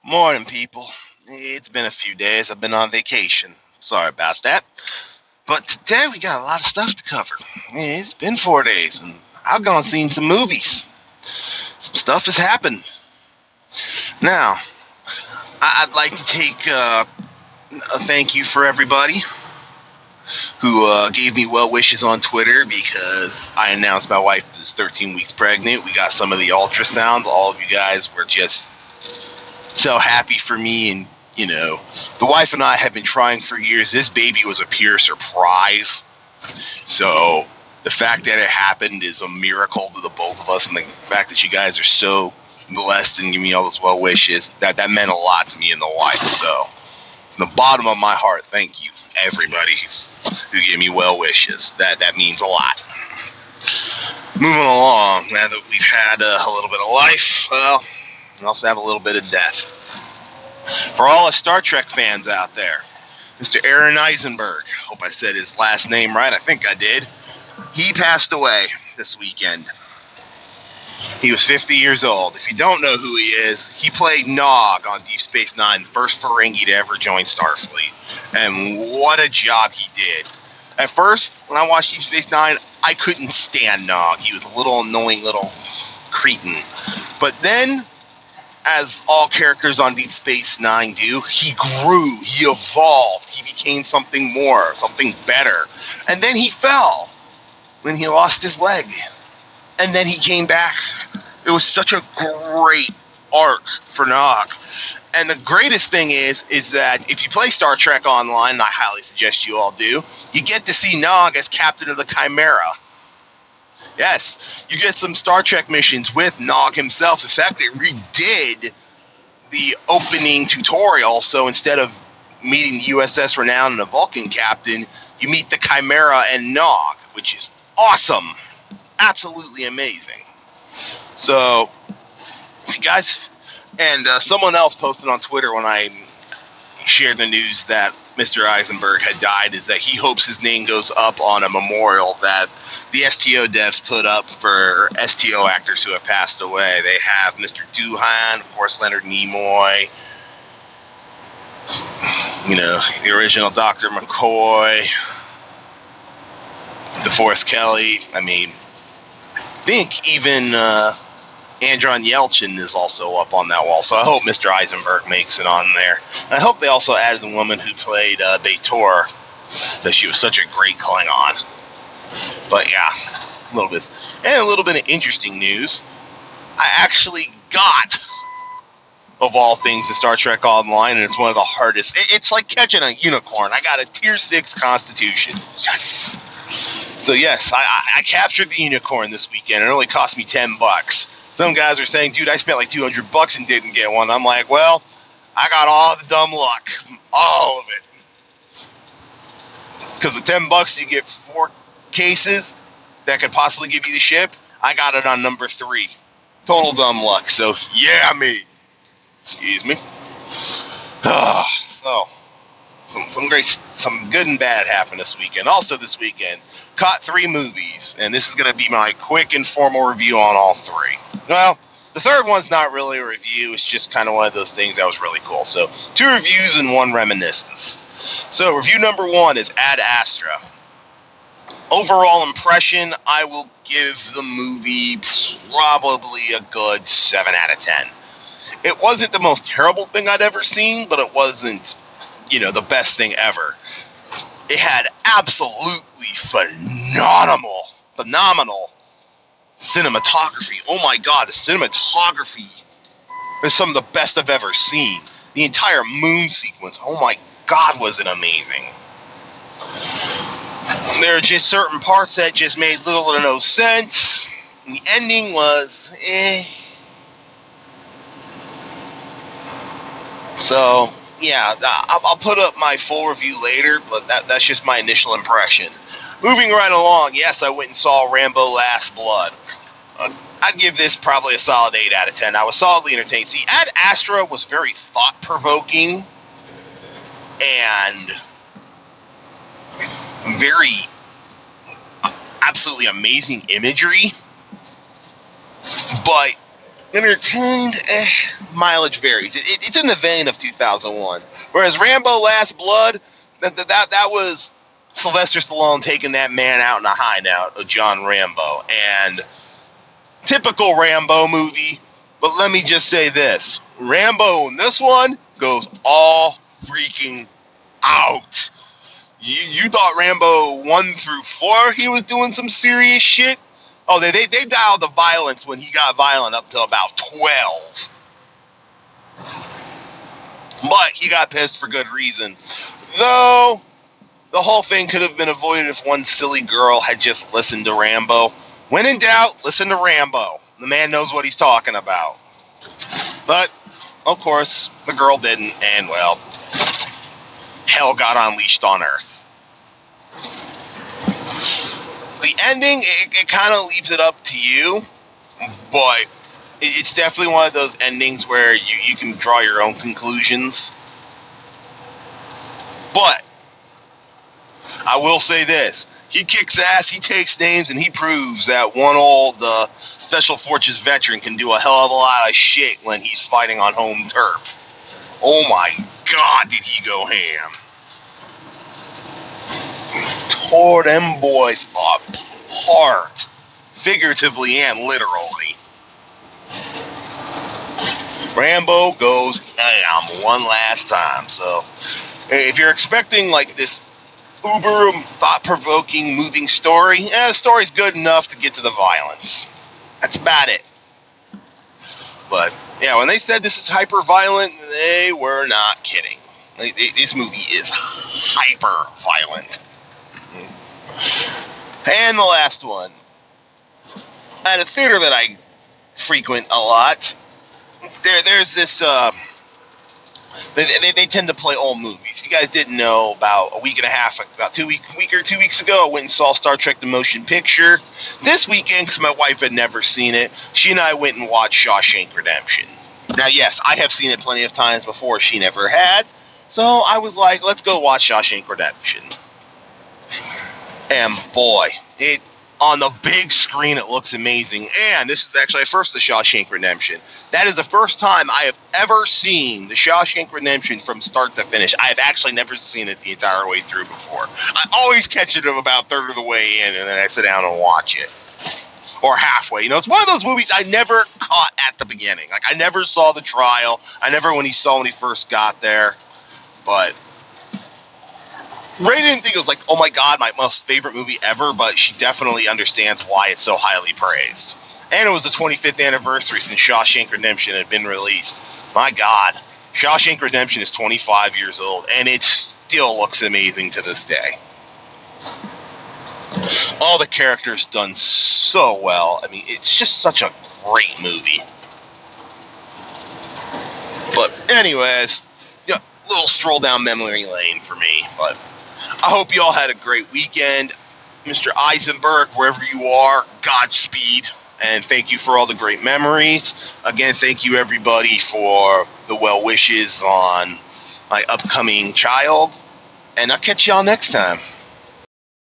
Morning, people. It's been a few days. I've been on vacation. Sorry about that. But today we got a lot of stuff to cover. It's been 4 days, and I've gone and seen some movies. Some stuff has happened. Now, I'd like to take a thank you for everybody who gave me well wishes on Twitter because I announced my wife is 13 weeks pregnant. We got some of the ultrasounds. All of you guys were just so happy for me, and the wife and I have been trying for years. This baby was a pure surprise, so the fact that it happened is a miracle to the both of us, and the fact that you guys are so blessed and give me all those well wishes, that meant a lot to me and the wife. So from the bottom of my heart, thank you everybody who gave me well wishes. That means a lot. Moving along, now that we've had a little bit of life, well, we also have a little bit of death. For all the Star Trek fans out there, Mr. Aaron Eisenberg, hope I said his last name right, I think I did, he passed away this weekend. He was 50 years old. If you don't know who he is, he played Nog on Deep Space Nine, the first Ferengi to ever join Starfleet. And what a job he did. At first, when I watched Deep Space Nine, I couldn't stand Nog. He was a little annoying little cretin. But then, as all characters on Deep Space Nine do, he grew, he evolved, he became something more, something better. And then he fell when he lost his leg. And then he came back. It was such a great arc for Nog. And the greatest thing is that if you play Star Trek Online, and I highly suggest you all do, you get to see Nog as captain of the Chimera. Yes, you get some Star Trek missions with Nog himself. In fact, they redid the opening tutorial, so instead of meeting the USS Renown and a Vulcan captain, you meet the Chimera and Nog, which is awesome. Absolutely amazing. So, if you guys... And someone else posted on Twitter when I shared the news that Mr. Eisenberg had died, is that he hopes his name goes up on a memorial that the STO devs put up for STO actors who have passed away. They have Mr. Doohan, of course, Leonard Nimoy, the original Dr. McCoy, DeForest Kelly. I think even Andron Yelchin is also up on that wall, so I hope Mr. Eisenberg makes it on there. And I hope they also added the woman who played B'Etor, that she was such a great Klingon. But yeah, a little bit of interesting news. I actually got, of all things, the Star Trek Online, and it's one of the hardest. It's like catching a unicorn. I got a Tier 6 Constitution. Yes! So yes, I captured the unicorn this weekend. It only cost me $10. Some guys are saying, dude, I spent like $200 and didn't get one. I'm like, well, I got all the dumb luck. All of it. Because with $10, you get 4 cases that could possibly give you the ship. I got it on number 3. Total dumb luck. So, yeah, me. Excuse me. So, some good and bad happened this weekend. Also this weekend, caught 3 movies, and this is going to be my quick and formal review on all 3. Well, the third one's not really a review. It's just kind of one of those things that was really cool. So, 2 reviews and 1 reminiscence. So, review number 1 is Ad Astra. Overall impression, I will give the movie probably a good 7 out of 10. It wasn't the most terrible thing I'd ever seen, but it wasn't, the best thing ever. It had absolutely phenomenal cinematography. Oh my god, the cinematography is some of the best I've ever seen. The entire moon sequence, oh my god, was it amazing. There are just certain parts that just made little or no sense. The ending was So, yeah, I'll put up my full review later, but that's just my initial impression. Moving right along, yes, I went and saw Rambo Last Blood. I'd give this probably a solid 8 out of 10. I was solidly entertained. See, Ad Astra was very thought-provoking and very absolutely amazing imagery, but Entertained, mileage varies. It's in the vein of 2001. Whereas Rambo: Last Blood, that was Sylvester Stallone taking that man out in a high note of John Rambo, and typical Rambo movie. But let me just say this: Rambo in this one goes all freaking out. You thought Rambo 1 through 4 he was doing some serious shit? Oh, they dialed the violence when he got violent up to about 12. But he got pissed for good reason. Though, the whole thing could have been avoided if one silly girl had just listened to Rambo. When in doubt, listen to Rambo. The man knows what he's talking about. But, of course, the girl didn't, and, well, hell got unleashed on Earth. The ending, it kind of leaves it up to you, but it's definitely one of those endings where you can draw your own conclusions. But I will say this: he kicks ass, he takes names, and he proves that one old Special Forces veteran can do a hell of a lot of shit when he's fighting on home turf. Oh my God, did he go ham. Tore them boys apart, figuratively and literally. Rambo goes ham one last time. So if you're expecting like this uber thought-provoking moving story, the story's good enough to get to the violence. That's about it. But yeah, when they said this is hyper-violent, they were not kidding. This movie is hyper-violent. And the last one. At a theater that I frequent a lot, there's this, they tend to play old movies. If you guys didn't know, about a week and a half, about 2 weeks ago, I went and saw Star Trek The Motion Picture. This weekend, because my wife had never seen it, she and I went and watched Shawshank Redemption. Now, yes, I have seen it plenty of times before, she never had, so I was like, let's go watch Shawshank Redemption. And boy, on the big screen, it looks amazing. And this is actually a first, the Shawshank Redemption. That is the first time I have ever seen the Shawshank Redemption from start to finish. I have actually never seen it the entire way through before. I always catch it about a third of the way in, and then I sit down and watch it. Or halfway. You know, it's one of those movies I never caught at the beginning. Like, I never saw the trial. I never when he first got there. But Ray didn't think it was like, oh my God, my most favorite movie ever, but she definitely understands why it's so highly praised. And it was the 25th anniversary since Shawshank Redemption had been released. My God, Shawshank Redemption is 25 years old, and it still looks amazing to this day. All the characters done so well. I mean, it's just such a great movie. But anyways, little stroll down memory lane for me, but I hope you all had a great weekend. Mr. Eisenberg, wherever you are, Godspeed, and thank you for all the great memories. Again, thank you everybody for the well wishes on my upcoming child, and I'll catch y'all next time.